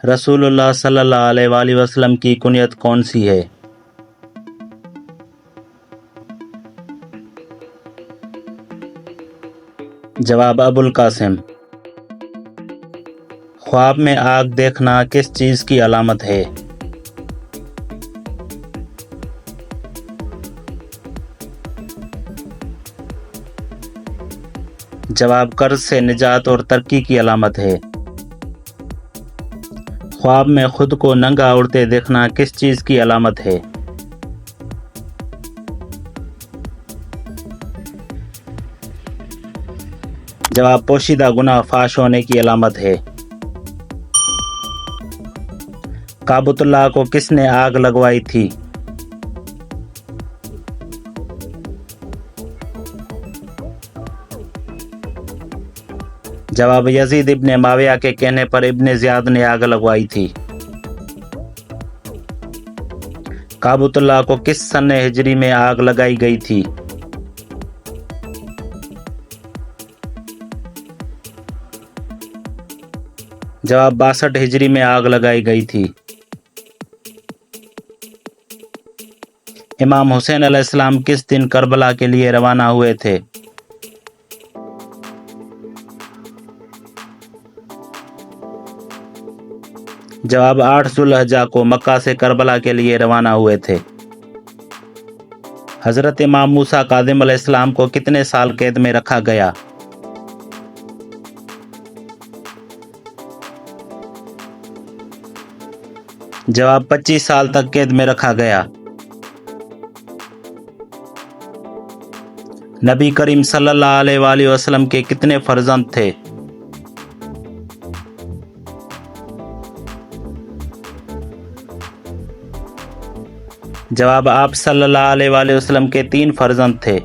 رسول اللہ صلی اللہ علیہ وآلہ وسلم کی کنیت کون سی ہے؟ جواب ابو القاسم۔ خواب میں آگ دیکھنا کس چیز کی علامت ہے؟ جواب قرض سے نجات اور ترقی کی علامت ہے۔ خواب میں خود کو ننگا اڑتے دیکھنا کس چیز کی علامت ہے؟ جواب پوشیدہ گناہ فاش ہونے کی علامت ہے۔ کعبۃ اللہ کو کس نے آگ لگوائی تھی؟ جواب یزید ابن معاویہ کے کہنے پر ابن زیاد نے آگ لگوائی تھی۔ کعبۃ اللہ کو کس سن ہجری میں آگ لگائی گئی تھی؟ جواب 62 ہجری میں آگ لگائی گئی تھی۔ امام حسین علیہ السلام کس دن کربلا کے لیے روانہ ہوئے تھے؟ جواب 8 ذوالحجہ کو مکہ سے کربلا کے لیے روانہ ہوئے تھے۔ حضرت امام موسیٰ کاظم علیہ السلام کو کتنے سال قید میں رکھا گیا؟ جواب 25 سال تک قید میں رکھا گیا۔ نبی کریم صلی اللہ علیہ وآلہ وسلم کے کتنے فرزند تھے؟ جواب آپ صلی اللہ علیہ وآلہ وسلم کے 3 فرزند تھے۔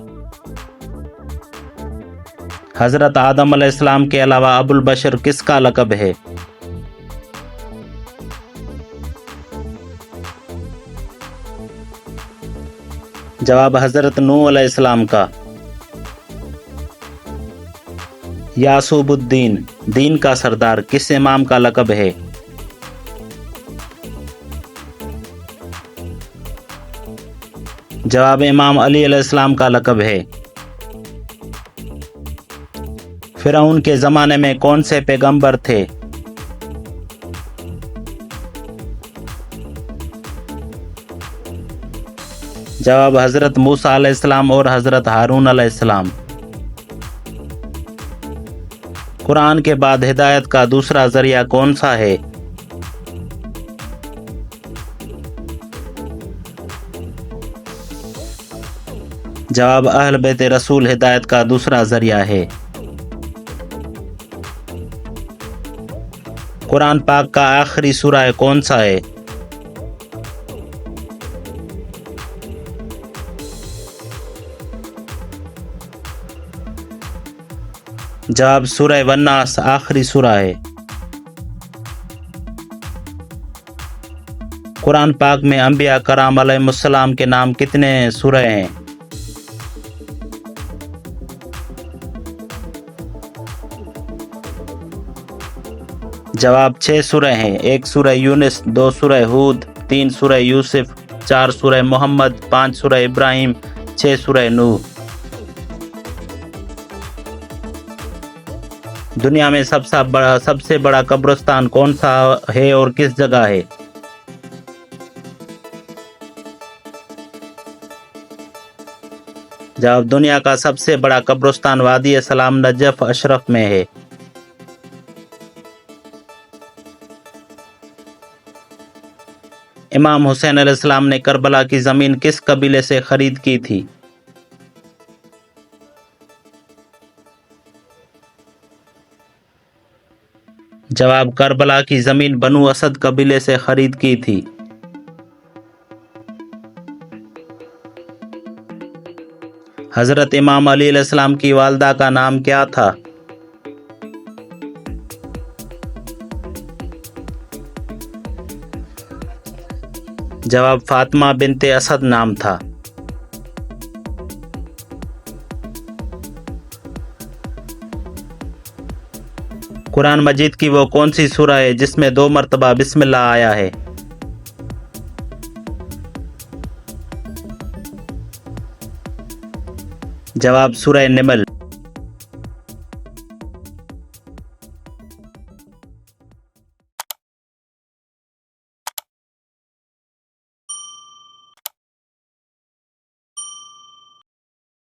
حضرت آدم علیہ السلام کے علاوہ ابو البشر کس کا لقب ہے؟ جواب حضرت نوح علیہ السلام کا۔ یعصوب الدین، دین کا سردار، کس امام کا لقب ہے؟ جواب امام علی علیہ السلام کا لقب ہے۔ فرعون کے زمانے میں کون سے پیغمبر تھے؟ جواب حضرت موسیٰ علیہ السلام اور حضرت ہارون علیہ السلام۔ قرآن کے بعد ہدایت کا دوسرا ذریعہ کون سا ہے؟ جواب اہل بیت رسول ہدایت کا دوسرا ذریعہ ہے۔ قرآن پاک کا آخری سورہ کون سا ہے؟ جواب سورہ والناس آخری سورہ ہے۔ قرآن پاک میں انبیاء کرام علیہ السلام کے نام کتنے سورہ ہیں؟ جواب 6 سورہ ہیں۔ 1 سورہ یونس، 2 سورہ ہود، 3 سورہ یوسف، 4 سورہ محمد، 5 سورہ ابراہیم، 6 سورہ نوح۔ دنیا میں سب سے بڑا قبرستان کون سا ہے اور کس جگہ ہے؟ جواب دنیا کا سب سے بڑا قبرستان وادی سلام نجف اشرف میں ہے۔ امام حسین علیہ السلام نے کربلا کی زمین کس قبیلے سے خرید کی تھی؟ جواب کربلا کی زمین بنو اسد قبیلے سے خرید کی تھی۔ حضرت امام علی علیہ السلام کی والدہ کا نام کیا تھا؟ جواب فاطمہ بنت اسد نام تھا۔ قرآن مجید کی وہ کون سی سورہ ہے جس میں 2 مرتبہ بسم اللہ آیا ہے؟ جواب سورہ نمل۔